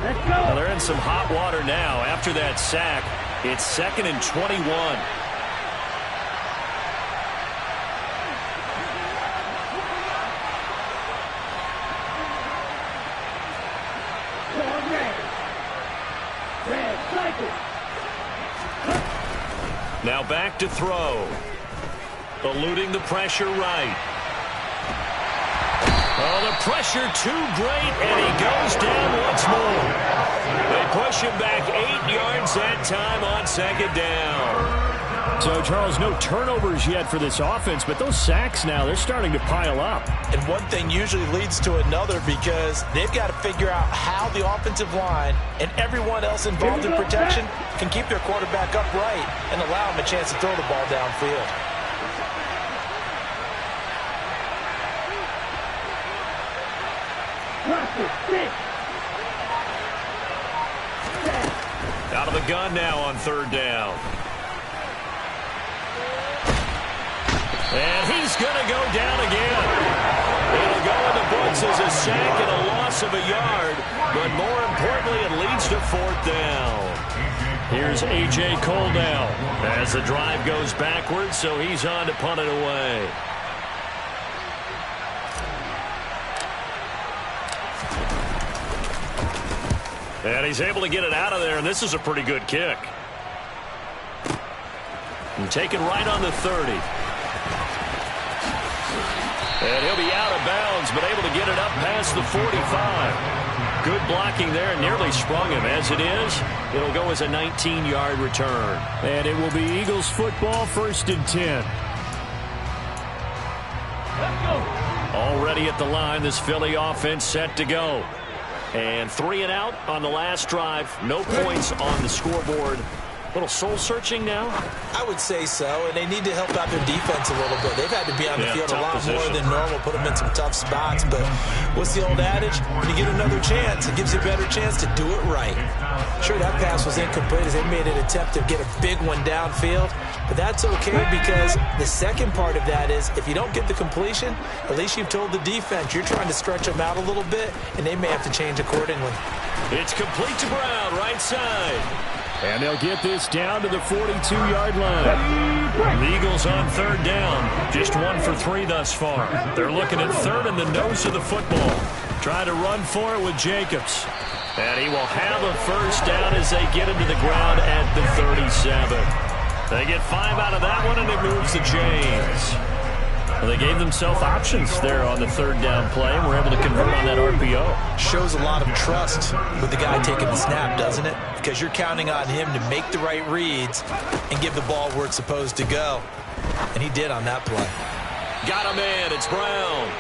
Well, they're in some hot water now. After that sack, it's 2nd and 21. Now back to throw. Eluding the pressure right. Oh, the pressure too great, and he goes down once more. They push him back 8 yards that time on 2nd down. So, Charles, no turnovers yet for this offense, but those sacks now, they're starting to pile up. And one thing usually leads to another because they've got to figure out how the offensive line and everyone else involved in protection can keep their quarterback upright and allow him a chance to throw the ball downfield. Out of the gun now on 3rd down. And he's going to go down again. It'll go in the books as a sack and a loss of a yard, but more importantly, it leads to 4th down. Here's A.J. Cole now as the drive goes backwards, so he's on to punt it away. And he's able to get it out of there, and this is a pretty good kick. And taken right on the 30. And he'll be out of bounds, but able to get it up past the 45. Good blocking there, nearly sprung him. As it is, it'll go as a 19-yard return. And it will be Eagles football, 1st and 10. Already at the line, this Philly offense set to go. And 3 and out on the last drive. No points on the scoreboard. A little soul-searching now? I would say so, and they need to help out their defense a little bit. They've had to be on the field a lot more than normal, put them in some tough spots. But what's the old adage? When you get another chance, it gives you a better chance to do it right. Sure, that pass was incomplete as they made an attempt to get a big one downfield. But that's okay because the second part of that is if you don't get the completion, at least you've told the defense you're trying to stretch them out a little bit, and they may have to change accordingly. It's complete to Brown, right side. And they'll get this down to the 42-yard line. The Eagles on 3rd down. Just 1 for 3 thus far. They're looking at 3rd in the nose of the football. Trying to run for it with Jacobs. And he will have a 1st down as they get into the ground at the 37. They get 5 out of that one, and it moves the chains. Well, they gave themselves options there on the 3rd down play, and were able to convert on that RPO. Shows a lot of trust with the guy taking the snap, doesn't it? Because you're counting on him to make the right reads and give the ball where it's supposed to go. And he did on that play. Got him in. It's Brown.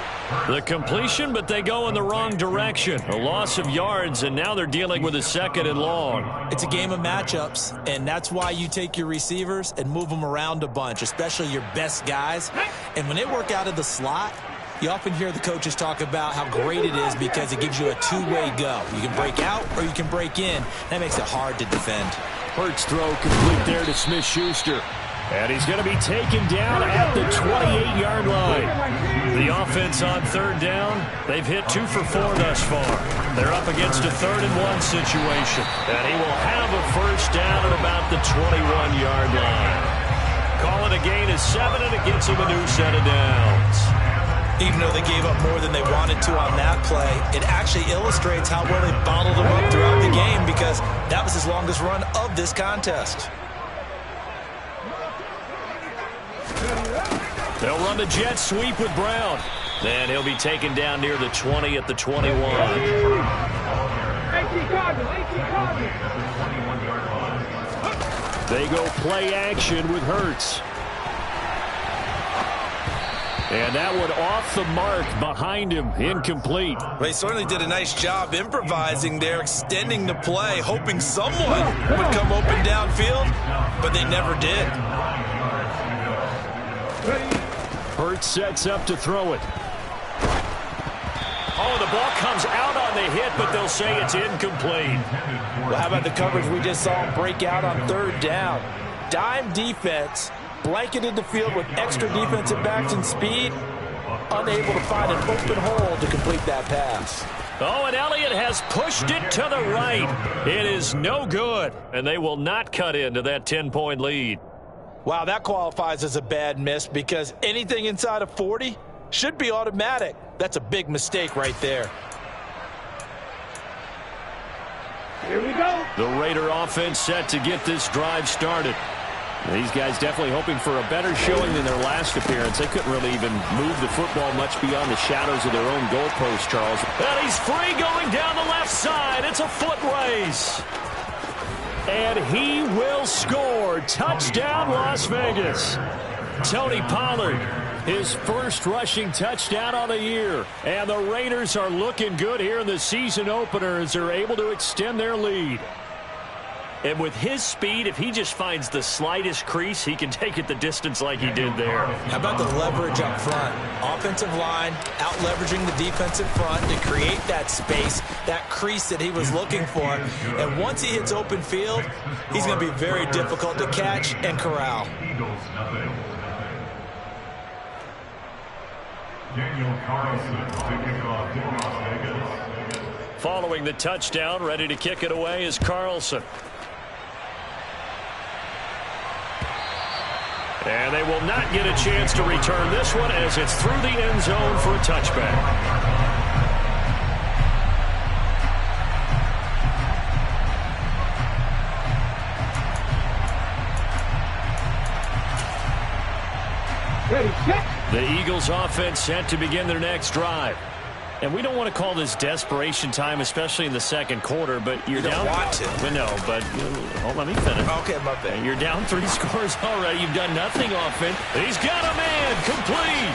The completion, but they go in the wrong direction. A loss of yards, and now they're dealing with a 2nd and long. It's a game of matchups, and that's why you take your receivers and move them around a bunch, especially your best guys. And when they work out of the slot, you often hear the coaches talk about how great it is because it gives you a two-way go. You can break out or you can break in. That makes it hard to defend. Hurts throw complete there to Smith-Schuster. And he's going to be taken down at the 28-yard line. The offense on 3rd down, they've hit 2 for 4 thus far. They're up against a 3rd and 1 situation. And he will have a 1st down at about the 21-yard line. Call it a gain of 7, and it gets him a new set of downs. Even though they gave up more than they wanted to on that play, it actually illustrates how well they bottled him up throughout the game because that was his longest run of this contest. They'll run the jet sweep with Brown. And he'll be taken down near the 20 at the 21. They go play action with Hurts. And that one off the mark behind him, incomplete. They certainly did a nice job improvising there, extending the play, hoping someone would come open downfield, but they never did. Hurts sets up to throw it. Oh, the ball comes out on the hit, but they'll say it's incomplete. Well, how about the coverage we just saw him break out on 3rd down? Dime defense, blanketed the field with extra defensive backs and speed, unable to find an open hole to complete that pass. Oh, and Elliott has pushed it to the right. It is no good, and they will not cut into that 10-point lead. Wow, that qualifies as a bad miss because anything inside of 40 should be automatic. That's a big mistake right there. Here we go. The Raider offense set to get this drive started. These guys definitely hoping for a better showing than their last appearance. They couldn't really even move the football much beyond the shadows of their own goalpost, Charles. And he's free going down the left side. It's a foot race. And he will score. Touchdown, Las Vegas. Tony Pollard, his first rushing touchdown on the year. And the Raiders are looking good here in the season opener as they're able to extend their lead. And with his speed, if he just finds the slightest crease, he can take it the distance like he did there. How about the leverage up front? Offensive line out-leveraging the defensive front to create that space, that crease that he was looking for. And once he hits open field, he's going to be very difficult to catch and corral. Daniel Carlson to kick off Las Vegas. Following the touchdown, ready to kick it away is Carlson. And they will not get a chance to return this one as it's through the end zone for a touchback. Ready, set. The Eagles offense set to begin their next drive. And we don't want to call this desperation time, especially in the second quarter, but you're down. You don't want to. But no, but let me finish. Okay, my bad. You're down 3 scores already. You've done nothing offense. He's got a man complete.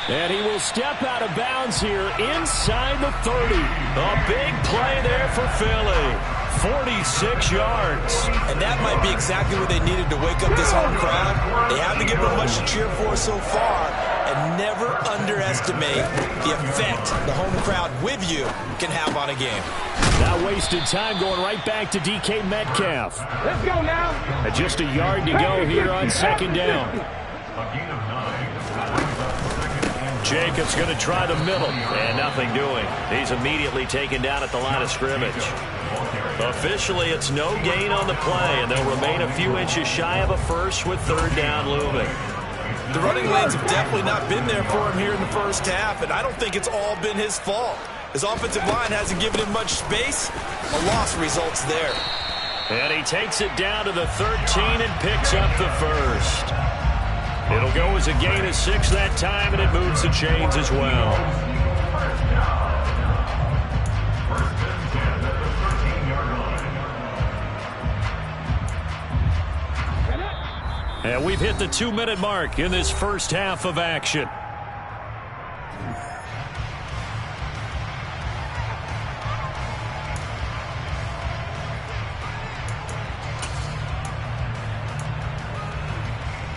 And he will step out of bounds here inside the 30. A big play there for Philly. 46 yards. And that might be exactly what they needed to wake up this home crowd. They haven't given them much to cheer for so far. And never underestimate the effect the home crowd with you can have on a game. Not wasted time going right back to DK Metcalf. Let's go now. And just a yard to go here on second down. A gain of 9. Jacobs going to try the middle, and nothing doing. He's immediately taken down at the line of scrimmage. Officially, it's no gain on the play, and they'll remain a few inches shy of a first with third down looming. The running lanes have definitely not been there for him here in the first half, and I don't think it's all been his fault. His offensive line hasn't given him much space. A loss results there. And he takes it down to the 13 and picks up the first. It'll go as a gain of 6 that time, and it moves the chains as well. And we've hit the 2-minute mark in this first half of action.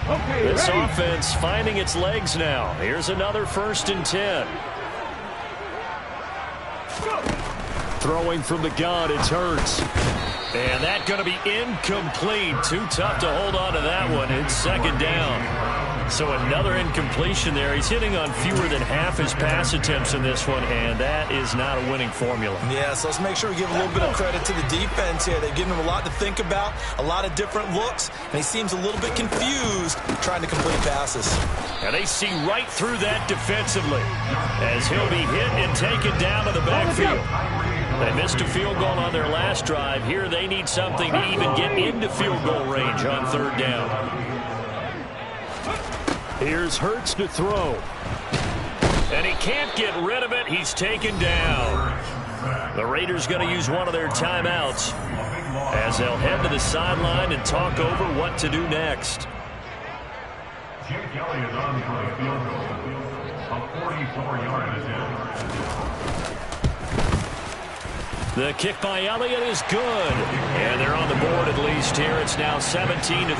Okay, This ready. offense finding its legs now. Here's another 1st and 10. Throwing from the gun, it's Hurts. And that's going to be incomplete. Too tough to hold on to that one. It's second down. So another incompletion there. He's hitting on fewer than half his pass attempts in this one, and that is not a winning formula. Yeah, so let's make sure we give a little bit of credit to the defense here. They've given him a lot to think about, a lot of different looks, and he seems a little bit confused trying to complete passes. And they see right through that defensively as he'll be hit and taken down to the backfield. They missed a field goal on their last drive. Here they need something to even get into field goal range on third down. Here's Hurts to throw. And he can't get rid of it. He's taken down. The Raiders going to use one of their timeouts as they'll head to the sideline and talk over what to do next. Jim Kelly is on for a field goal. A 44-yard attempt. The kick by Elliott is good. And they're on the board at least here. It's now 17-3.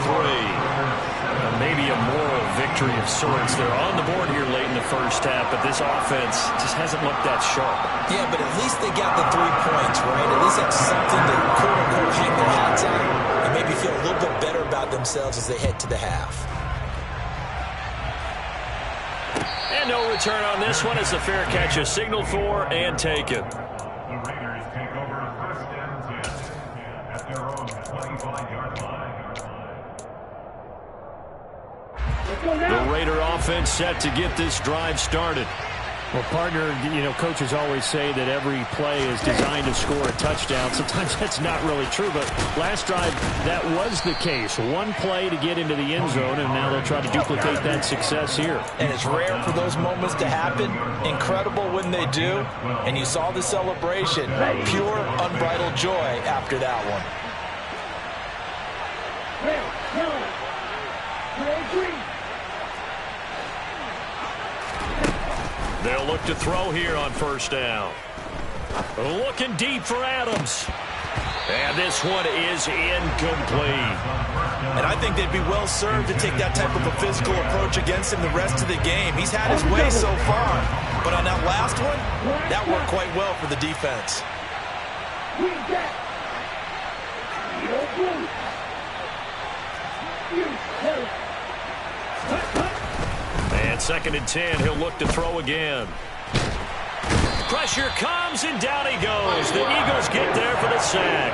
Maybe a moral victory of sorts. They're on the board here late in the first half, but this offense just hasn't looked that sharp. Yeah, but at least they got the 3 points, right? At least that's something to quote-unquote hang their hats on and maybe feel a little bit better about themselves as they head to the half. And no return on this one as the fair catch is signaled for and taken. The Raiders take over first and 10 at their own 25-yard line. The Raider offense set to get this drive started. Well, partner, coaches always say that every play is designed to score a touchdown. Sometimes that's not really true, but last drive, that was the case. One play to get into the end zone, and now they'll try to duplicate that success here. And it's rare for those moments to happen. Incredible when they do. And you saw the celebration. Pure, unbridled joy after that one. They'll look to throw here on first down. Looking deep for Adams. And this one is incomplete. And I think they'd be well served to take that type of a physical approach against him the rest of the game. He's had his way so far. But on that last one, that worked quite well for the defense. And 2nd and 10, he'll look to throw again. Pressure comes, and down he goes. The Eagles get there for the sack.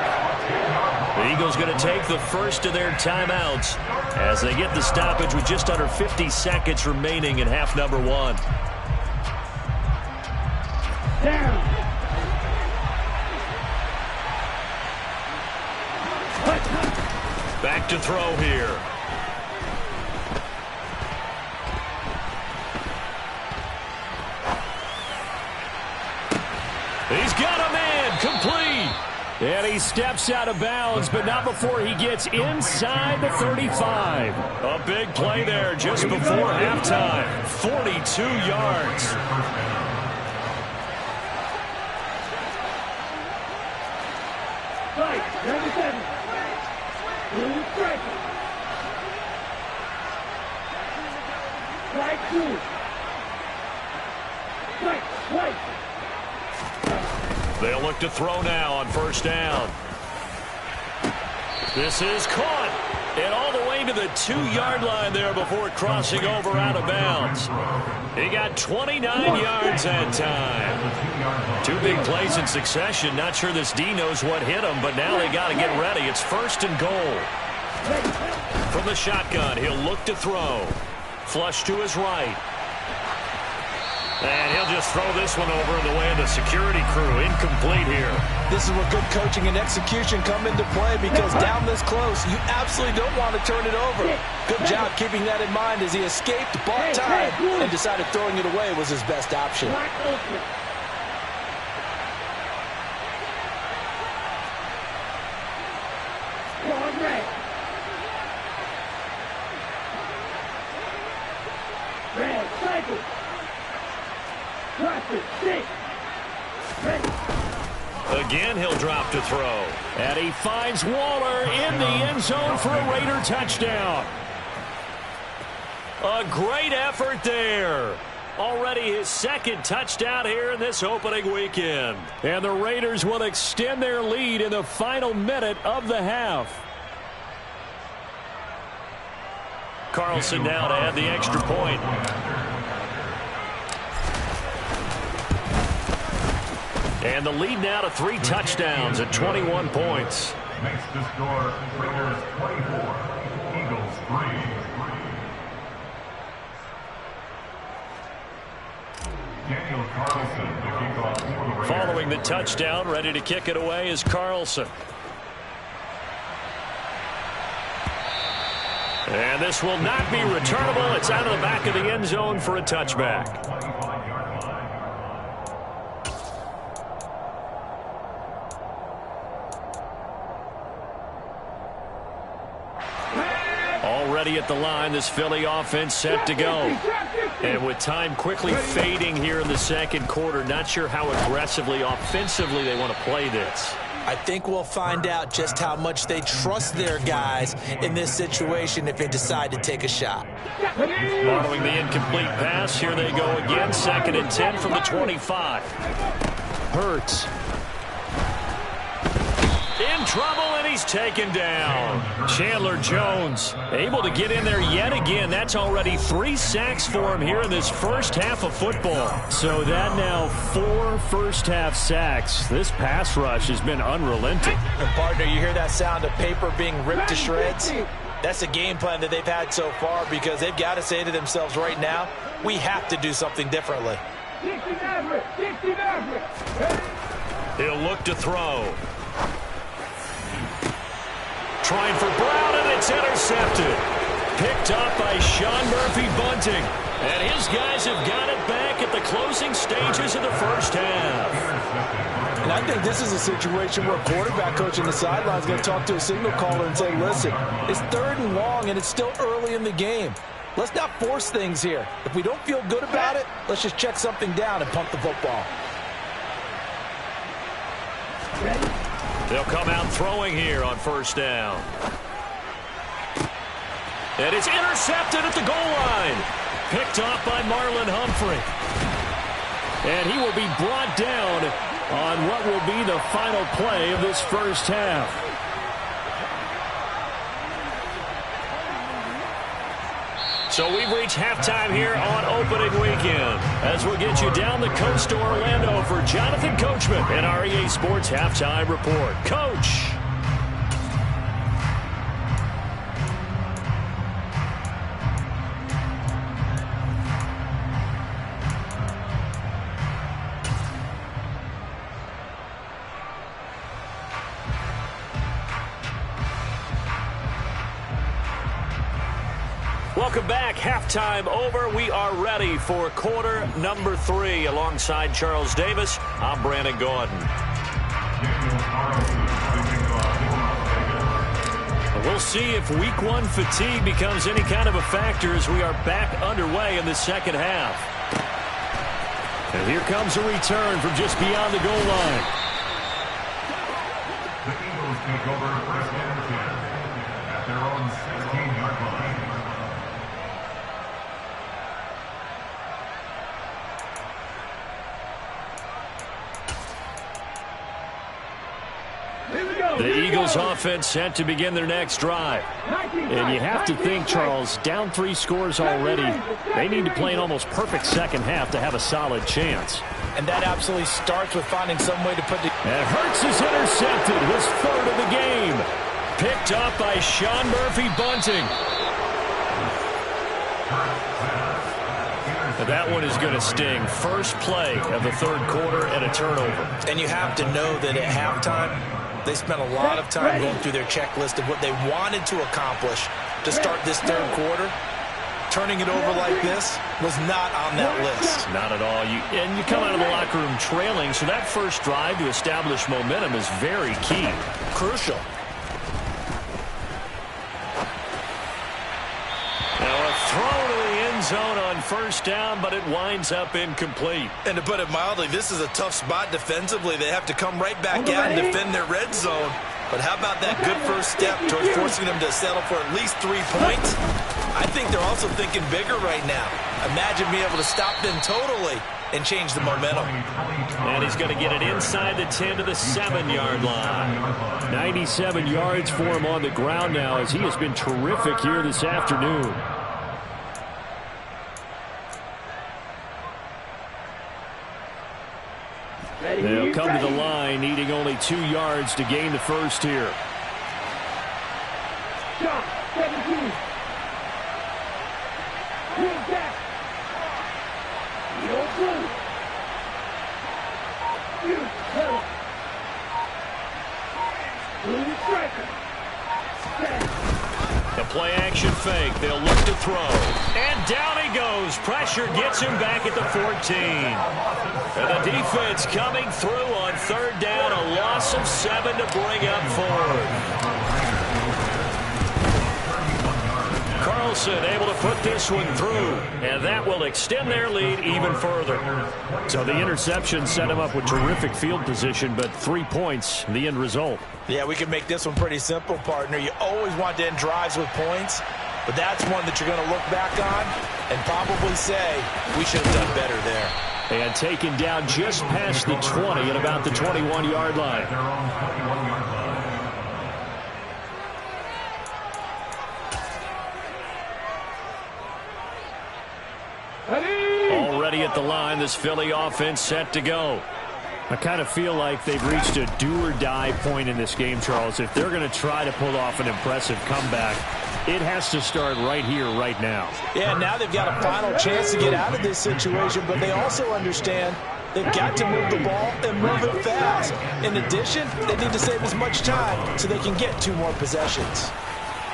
The Eagles going to take the first of their timeouts as they get the stoppage with just under 50 seconds remaining in half number 1. Back to throw here. He's got a man, complete. And he steps out of bounds, but not before he gets inside the 35. A big play there just before halftime. 42 yards. They'll look to throw now on first down. This is caught. And all the way to the 2-yard line there before crossing over out of bounds. He got 29 yards that time. 2 big plays in succession. Not sure this D knows what hit him, but now they got to get ready. It's 1st and goal. From the shotgun, he'll look to throw. Flush to his right. And he'll just throw this one over in the way of the security crew. Incomplete here. This is where good coaching and execution come into play, because down this close, you absolutely don't want to turn it over. Good job keeping that in mind as he escaped, bought time, and decided throwing it away was his best option. Again, he'll drop to throw. And he finds Waller in the end zone for a Raider touchdown. A great effort there. Already his 2nd touchdown here in this opening weekend. And the Raiders will extend their lead in the final minute of the half. Carlson now to add the extra point. And the lead now to 3 touchdowns at 21 points. Makes the score Raiders 24, Eagles 3. Daniel Carlson to kick off for the Raiders. Following the touchdown, ready to kick it away is Carlson. And this will not be returnable. It's out of the back of the end zone for a touchback. Already at the line, this Philly offense set to go. And with time quickly fading here in the 2nd quarter, not sure how aggressively, offensively they want to play this. I think we'll find out just how much they trust their guys in this situation if they decide to take a shot. Following the incomplete pass, here they go again. 2nd and 10 from the 25. Hurts. In trouble, and he's taken down. Chandler Jones able to get in there yet again. That's already 3 sacks for him here in this first half of football. So that now 4 first-half sacks. This pass rush has been unrelenting. And, partner, you hear that sound of paper being ripped to shreds? That's the game plan that they've had so far because they've got to say to themselves right now, we have to do something differently. He'll look to throw. Trying for Brown, and it's intercepted. Picked up by Sean Murphy-Bunting. And his guys have got it back at the closing stages of the first half. And I think this is a situation where a quarterback coach on the sideline is going to talk to a signal caller and say, listen, it's 3rd and long, and it's still early in the game. Let's not force things here. If we don't feel good about it, let's just check something down and punt the football. They'll come out throwing here on first down. And it's intercepted at the goal line. Picked off by Marlon Humphrey. And he will be brought down on what will be the final play of this first half. So we've reached halftime here on opening weekend as we'll get you down the coast to Orlando for Jonathan Coachman and our EA Sports Halftime Report. Coach. Welcome back. Halftime over. We are ready for quarter number 3. Alongside Charles Davis, I'm Brandon Gordon. We'll see if week 1 fatigue becomes any kind of a factor as we are back underway in the second half. And here comes a return from just beyond the goal line. The Eagles take over first and 10 at their own 16-yard line. The Eagles offense set to begin their next drive. And you have to think, Charles, down 3 scores already. They need to play an almost perfect second half to have a solid chance. And that absolutely starts with finding some way to put the... And Hurts is intercepted, his 3rd of the game. Picked up by Sean Murphy-Bunting. That one is going to sting. First play of the 3rd quarter and a turnover. And you have to know that at halftime, they spent a lot of time going through their checklist of what they wanted to accomplish to start this 3rd quarter. Turning it over like this was not on that list. Not at all. And you come out of the locker room trailing, so that first drive to establish momentum is very key. Crucial. Now a throw to the end zone on first down, but it winds up incomplete. And to put it mildly, this is a tough spot defensively. They have to come right back out and defend their red zone. But how about that good first step towards forcing them to settle for at least 3 points? I think they're also thinking bigger right now. Imagine being able to stop them totally and change the momentum. And he's going to get it inside the 10 to the 7-yard line. 97 yards for him on the ground now as he has been terrific here this afternoon. They'll come to the line, needing only 2 yards to gain the first here. Shot 17. The play action fake. They'll look to throw. And down he goes. Pressure gets him back at the 14. And the defense coming through on 3rd down. A loss of 7 to bring up 4th. Carlson able to put this one through, and that will extend their lead even further. So the interception set him up with terrific field position, but 3 points, the end result. Yeah, we can make this one pretty simple, partner. You always want to end drives with points, but that's one that you're going to look back on and probably say, we should have done better there. And taken down just past the 20 at about the 21-yard line. Already at the line, this Philly offense set to go. I kind of feel like they've reached a do-or-die point in this game, Charles. If they're going to try to pull off an impressive comeback, it has to start right here, right now. Yeah, now they've got a final chance to get out of this situation, but they also understand they've got to move the ball and move it fast. In addition, they need to save as much time so they can get 2 more possessions.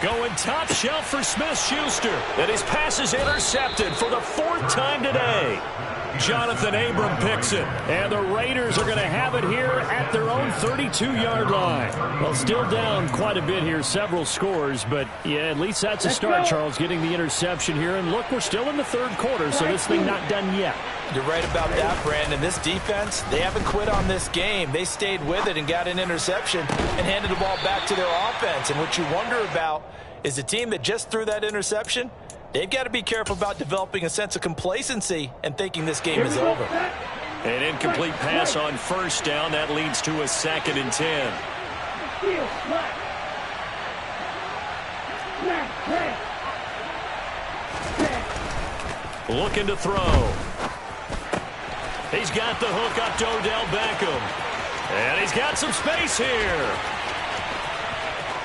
Going top shelf for Smith-Schuster, and his pass is intercepted for the 4th time today. Jonathan Abram picks it. And the Raiders are going to have it here at their own 32-yard line. Well, still down quite a bit here, several scores, but yeah, at least that's a start, Charles, getting the interception here. And look, we're still in the 3rd quarter, so this thing not done yet. You're right about that, Brandon. This defense, they haven't quit on this game. They stayed with it and got an interception and handed the ball back to their offense. And what you wonder about is the team that just threw that interception, they've got to be careful about developing a sense of complacency and thinking this game is over. An incomplete pass on 1st down. That leads to a 2nd and 10. Looking to throw. He's got the hook up to Odell Beckham. And he's got some space here.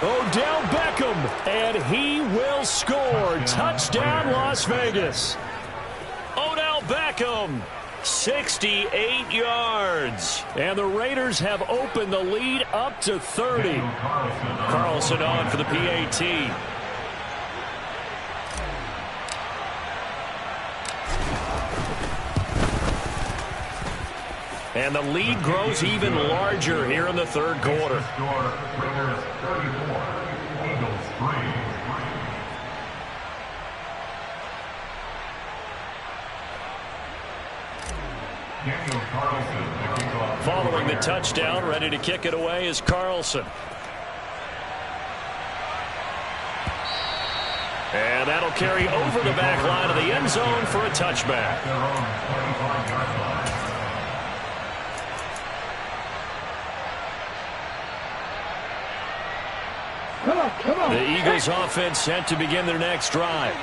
Odell Beckham, and he will score. Touchdown, Las Vegas. Odell Beckham, 68 yards. And the Raiders have opened the lead up to 30. Carlson on for the PAT. And the lead grows even larger here in the 3rd quarter. Raiders 34, Eagles 3. Daniel Carlson, the kickoff. Following the touchdown, ready to kick it away is Carlson. And that'll carry over the back line of the end zone for a touchback. Their own 25-yard line. The Eagles offense set to begin their next drive.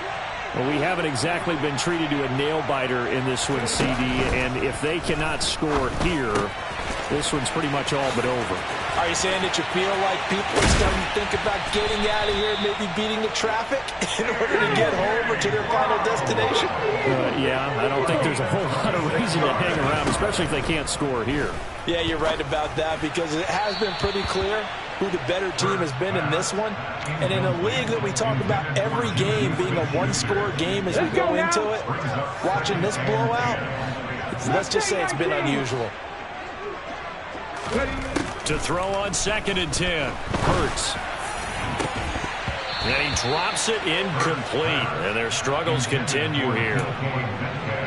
Well, we haven't exactly been treated to a nail-biter in this one, CD, and if they cannot score here, this one's pretty much all but over. Are you saying that you feel like people are starting to think about getting out of here, maybe beating the traffic in order to get home or to their final destination? Yeah, I don't think there's a whole lot of reason to hang around, especially if they can't score here. Yeah, you're right about that because it has been pretty clear who the better team has been in this one. And in a league that we talk about every game being a one-score game as we go into it, watching this blowout, let's just say it's been unusual. To throw on 2nd and 10. Hurts. And he drops it incomplete. And their struggles continue here.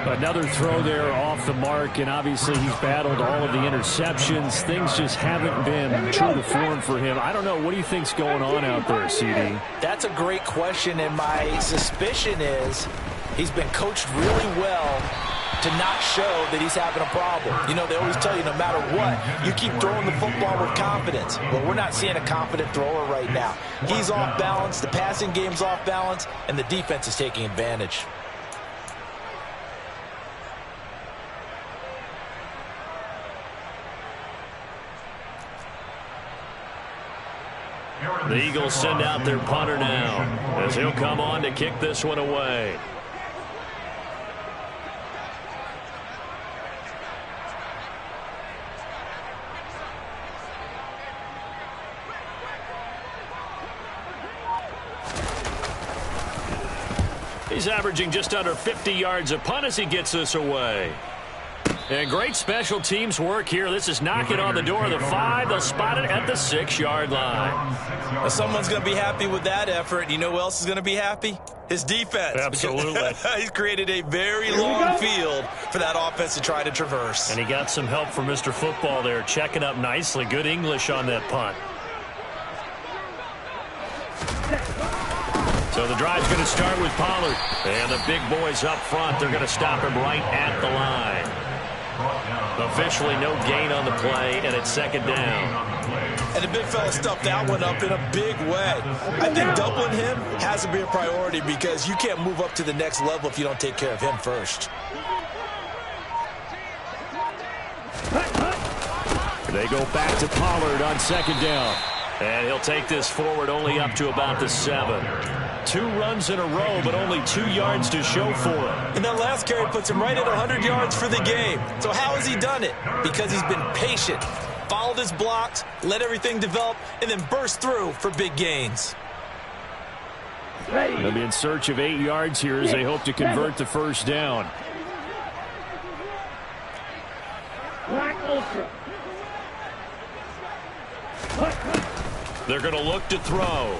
Another throw there off the mark, and obviously he's battled all of the interceptions. Things just haven't been true to form for him. I don't know. What do you think's going on out there, CD? That's a great question, and my suspicion is he's been coached really well to not show that he's having a problem. You know, they always tell you no matter what, you keep throwing the football with confidence. Well, we're not seeing a confident thrower right now. He's off balance, the passing game's off balance, and the defense is taking advantage. The Eagles send out their punter now as he'll come on to kick this one away. He's averaging just under 50 yards a punt as he gets this away. And great special teams work here. This is knocking on the door of the 5. They'll spot it at the 6-yard line. Well, someone's going to be happy with that effort. You know who else is going to be happy? His defense. Absolutely. He's created a very long field for that offense to try to traverse. And he got some help from Mr. Football there, checking up nicely. Good English on that punt. So the drive's going to start with Pollard. And the big boys up front, they're going to stop him right at the line. Officially no gain on the play, and it's 2nd down. And the big fella stuffed that one up in a big way. I think doubling him has to be a priority because you can't move up to the next level if you don't take care of him first. They go back to Pollard on second down. And he'll take this forward only up to about the 7. 2 runs in a row, but only 2 yards to show for it. And that last carry puts him right at 100 yards for the game. So how has he done it? Because he's been patient, followed his blocks, let everything develop, and then burst through for big gains. They'll be in search of 8 yards here as they hope to convert the first down. They're going to look to throw.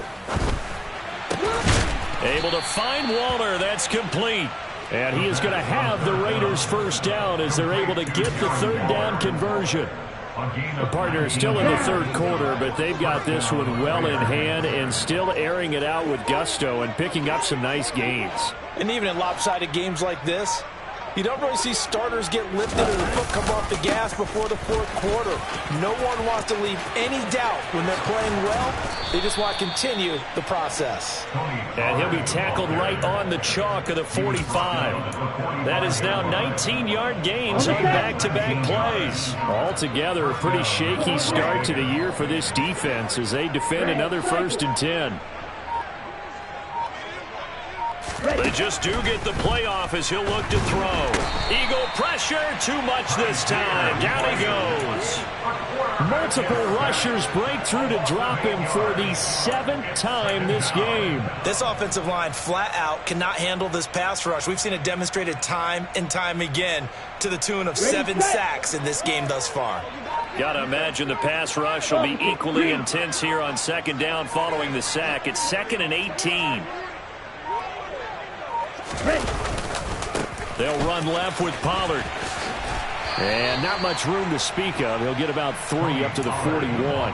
Able to find Waller. That's complete. And he is going to have the Raiders first down as they're able to get the third down conversion. The partner is still in the third quarter, but they've got this one well in hand and still airing it out with gusto and picking up some nice gains. And even in lopsided games like this, you don't really see starters get lifted or the foot come off the gas before the fourth quarter. No one wants to leave any doubt when they're playing well. They just want to continue the process. And he'll be tackled right on the chalk of the 45. That is now 19-yard gains on back-to-back plays. Altogether, a pretty shaky start to the year for this defense as they defend another 1st and 10. They just do get the playoff as he'll look to throw. Eagle pressure, too much this time. Down he goes. Multiple rushers break through to drop him for the 7th time this game. This offensive line flat out cannot handle this pass rush. We've seen it demonstrated time and time again to the tune of 7 sacks in this game thus far. Gotta imagine the pass rush will be equally intense here on second down following the sack. It's 2nd and 18. They'll run left with Pollard. And not much room to speak of. He'll get about 3 up to the 41.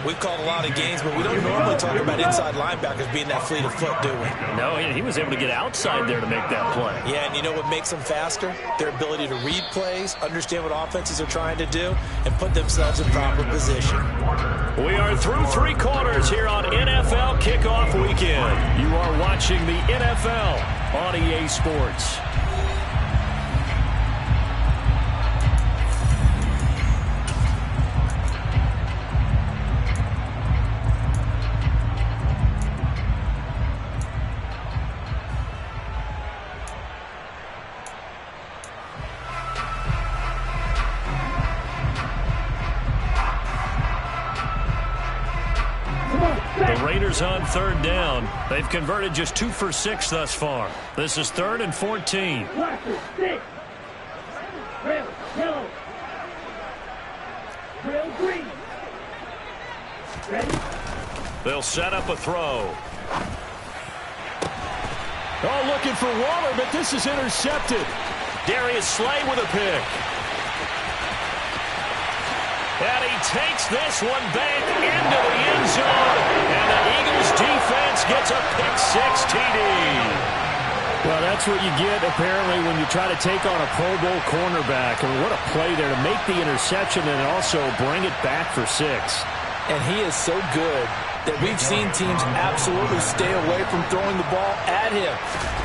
We've called a lot of games, but we don't normally talk about inside linebackers being that fleet of foot, do we? No, he was able to get outside there to make that play. Yeah, and you know what makes them faster? Their ability to read plays, understand what offenses are trying to do, and put themselves in proper position. We are through 3 quarters here on NFL Kickoff Weekend. You are watching the NFL on EA Sports. On 3rd down. They've converted just 2 for 6 thus far. This is 3rd and 14. They'll set up a throw. Oh, looking for Waller, but this is intercepted. Darius Slay with a pick. And he takes this one back into the end zone. And the Eagles defense gets a pick-6 TD. Well, that's what you get, apparently, when you try to take on a Pro Bowl cornerback. I mean, what a play there to make the interception and also bring it back for 6. And he is so good that we've seen teams absolutely stay away from throwing the ball at him.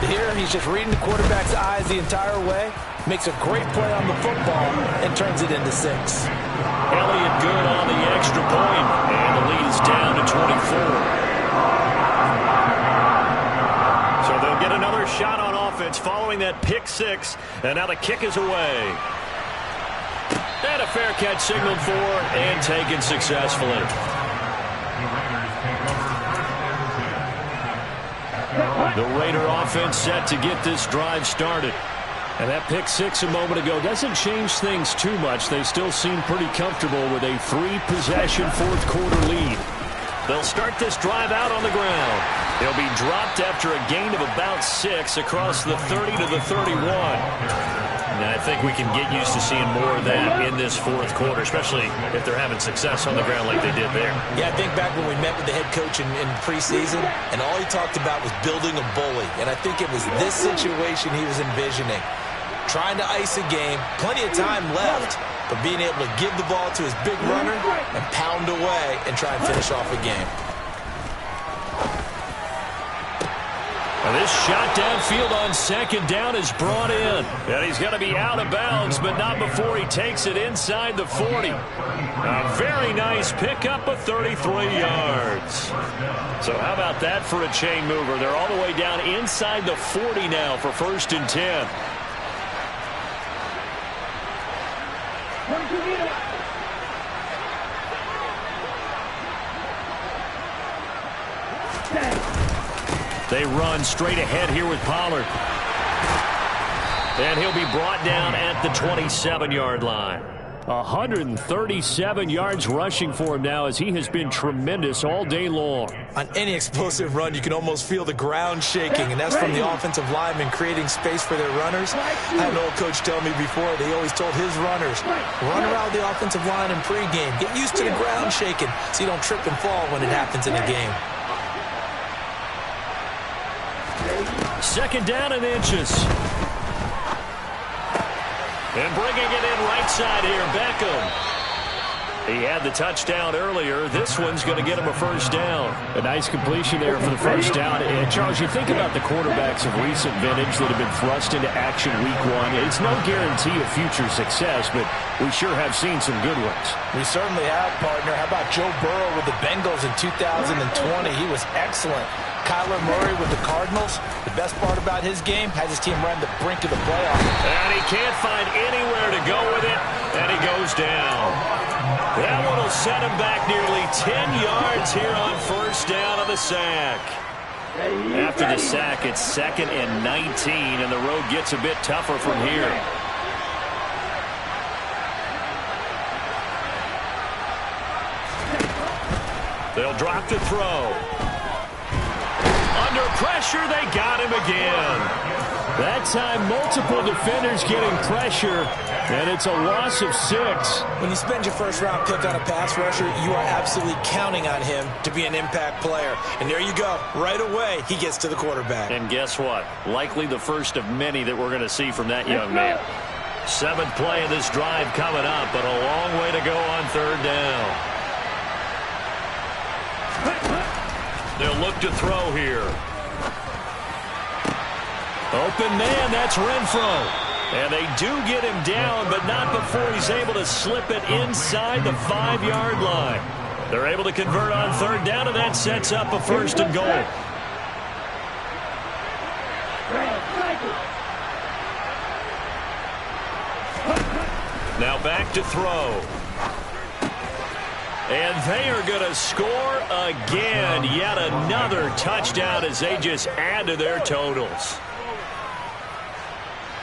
Here, he's just reading the quarterback's eyes the entire way, makes a great play on the football, and turns it into 6. Elliott good on the extra point, and the lead is down to 24. So they'll get another shot on offense following that pick-6, and now the kick is away. And a fair catch signaled for and taken successfully. The Raider offense set to get this drive started. And that pick-6 a moment ago doesn't change things too much. They still seem pretty comfortable with a 3-possession fourth-quarter lead. They'll start this drive out on the ground. They'll be dropped after a gain of about 6 across the 30 to the 31. And I think we can get used to seeing more of that in this fourth quarter, especially if they're having success on the ground like they did there. Yeah, I think back when we met with the head coach in preseason, and all he talked about was building a bully. And I think it was this situation he was envisioning. Trying to ice a game, plenty of time left, but being able to give the ball to his big runner and pound away and try and finish off a game. And this shot downfield on second down is brought in. And he's going to be out of bounds, but not before he takes it inside the 40. A very nice pickup of 33 yards. So how about that for a chain mover? They're all the way down inside the 40 now for 1st and 10. They run straight ahead here with Pollard. And he'll be brought down at the 27-yard line. 137 yards rushing for him now as he has been tremendous all day long. On any explosive run, you can almost feel the ground shaking, and that's from the offensive linemen creating space for their runners. I had an old coach tell me before that he always told his runners, run around the offensive line in pregame. Get used to the ground shaking so you don't trip and fall when it happens in a game. 2nd down and inches. And bringing it in right side here, Beckham. He had the touchdown earlier. This one's going to get him a 1st down. A nice completion there for the 1st down. And Charles, you think about the quarterbacks of recent vintage that have been thrust into action week 1. It's no guarantee of future success, but we sure have seen some good ones. We certainly have, partner. How about Joe Burrow with the Bengals in 2020? He was excellent. Kyler Murray with the Cardinals. The best part about his game has his team right on the brink of the playoffs. And he can't find anywhere to go with it, and he goes down. That one will set him back nearly 10 yards here on 1st down of the sack. After the sack, it's 2nd and 19, and the road gets a bit tougher from here. They'll drop to throw. Under pressure, they got him again. That time, multiple defenders getting pressure, and it's a loss of 6. When you spend your 1st-round pick on a pass rusher, you are absolutely counting on him to be an impact player. And there you go. Right away, he gets to the quarterback. And guess what? Likely the first of many that we're going to see from that young man. 7th play of this drive coming up, but a long way to go on 3rd down. They'll look to throw here. Open man, that's Renfro. And they do get him down, but not before he's able to slip it inside the 5-yard line. They're able to convert on 3rd down, and that sets up a 1st and goal. Now back to throw. And they are going to score again. Yet another touchdown as they just add to their totals.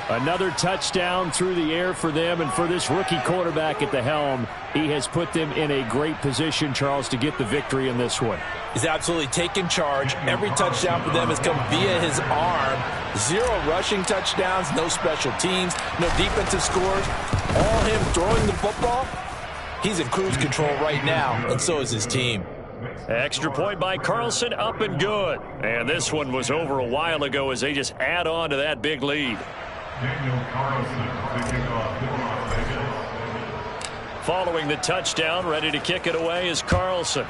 Another touchdown through the air for them, and for this rookie quarterback at the helm, he has put them in a great position, Charles, to get the victory in this one. He's absolutely taken charge. Every touchdown for them has come via his arm. 0 rushing touchdowns, no special teams, no defensive scores. All him throwing the football. He's in cruise control right now, and so is his team. Extra point by Carlson, up and good. And this one was over a while ago as they just add on to that big lead. Daniel Carlson to kick off Las Vegas. Following the touchdown, ready to kick it away is Carlson.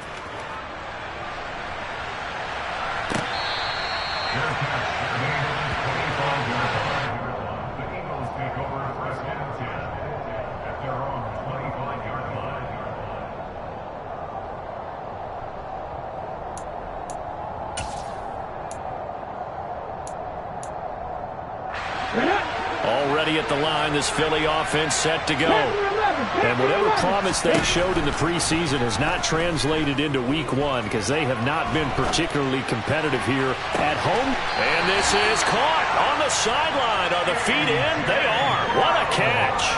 Already at the line, this Philly offense set to go. And whatever promise they showed in the preseason has not translated into week 1 because they have not been particularly competitive here at home. And this is caught on the sideline. Are the feet in? They are. What a catch.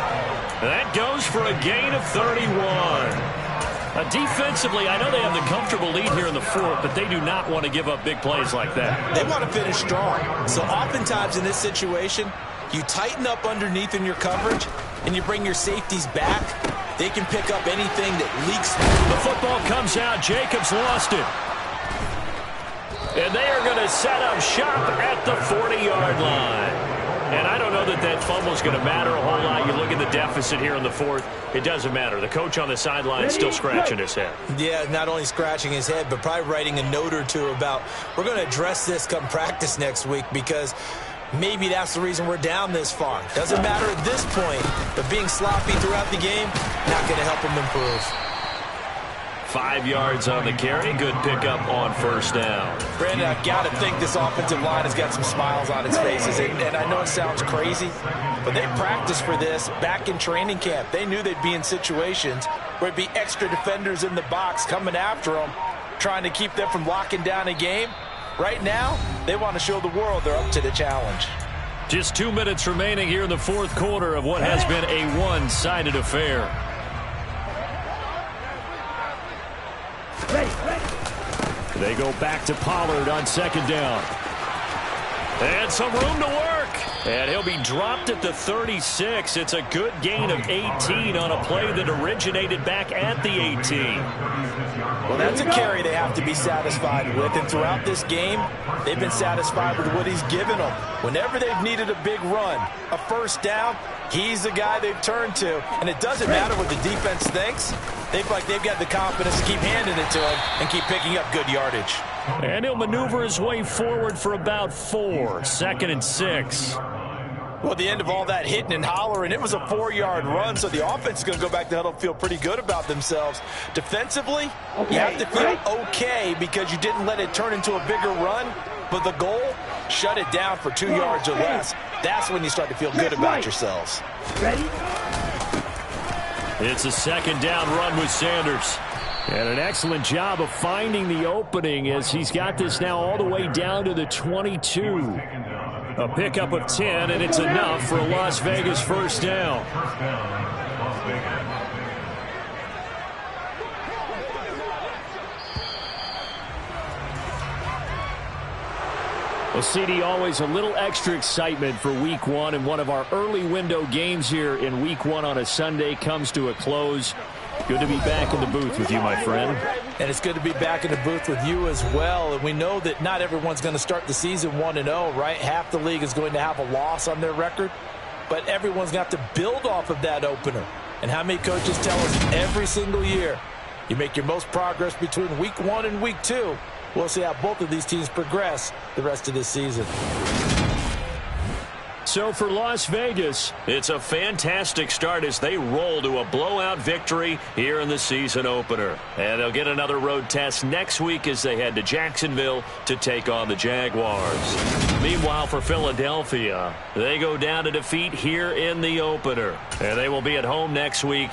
That goes for a gain of 31. Defensively, I know they have the comfortable lead here in the 4th, but they do not want to give up big plays like that. They want to finish strong. So oftentimes in this situation, you tighten up underneath in your coverage, and you bring your safeties back. They can pick up anything that leaks. The football comes out. Jacobs lost it. And they are going to set up shop at the 40-yard line. And I don't know that that fumble is going to matter a whole lot. You look at the deficit here in the fourth, it doesn't matter. The coach on the sideline is still scratching his head. Yeah, not only scratching his head, but probably writing a note or two about, we're going to address this come practice next week, because maybe that's the reason we're down this far. Doesn't matter at this point, but being sloppy throughout the game, not going to help him improve. 5 yards on the carry. Good pickup on first down. Brandon, I've got to think this offensive line has got some smiles on its faces. And I know it sounds crazy, but they practiced for this back in training camp. They knew they'd be in situations where it'd be extra defenders in the box coming after them, trying to keep them from locking down a game. Right now, they want to show the world they're up to the challenge. Just 2 minutes remaining here in the fourth quarter of what has been a one-sided affair. They go back to Pollard on second down. And some room to work. And he'll be dropped at the 36. It's a good gain of 18 on a play that originated back at the 18. Well, that's a carry they have to be satisfied with. And throughout this game, they've been satisfied with what he's given them. Whenever they've needed a big run, a first down, he's the guy they've turned to. And it doesn't matter what the defense thinks. They feel like they've got the confidence to keep handing it to him and keep picking up good yardage. And he'll maneuver his way forward for about 4. 2nd and 6. Well, at the end of all that hitting and hollering, it was a 4-yard run, so the offense is going to go back to huddle and feel pretty good about themselves. Defensively, you have to feel okay because you didn't let it turn into a bigger run, but the goal, shut it down for 2 yards or less. That's when you start to feel good about yourselves. Ready? It's a second down run with Sanders. And an excellent job of finding the opening as he's got this now all the way down to the 22. A pickup of 10, and it's enough for a Las Vegas first down. Well, CD, always a little extra excitement for Week 1, and one of our early window games here in Week 1 on a Sunday comes to a close. Good to be back in the booth with you, my friend. And it's good to be back in the booth with you as well. And we know that not everyone's going to start the season 1-0, right? Half the league is going to have a loss on their record. But everyone's going to have to build off of that opener. And how many coaches tell us every single year, you make your most progress between Week 1 and Week 2. We'll see how both of these teams progress the rest of this season. So for Las Vegas, it's a fantastic start as they roll to a blowout victory here in the season opener. And they'll get another road test next week as they head to Jacksonville to take on the Jaguars. Meanwhile, for Philadelphia, they go down to defeat here in the opener. And they will be at home next week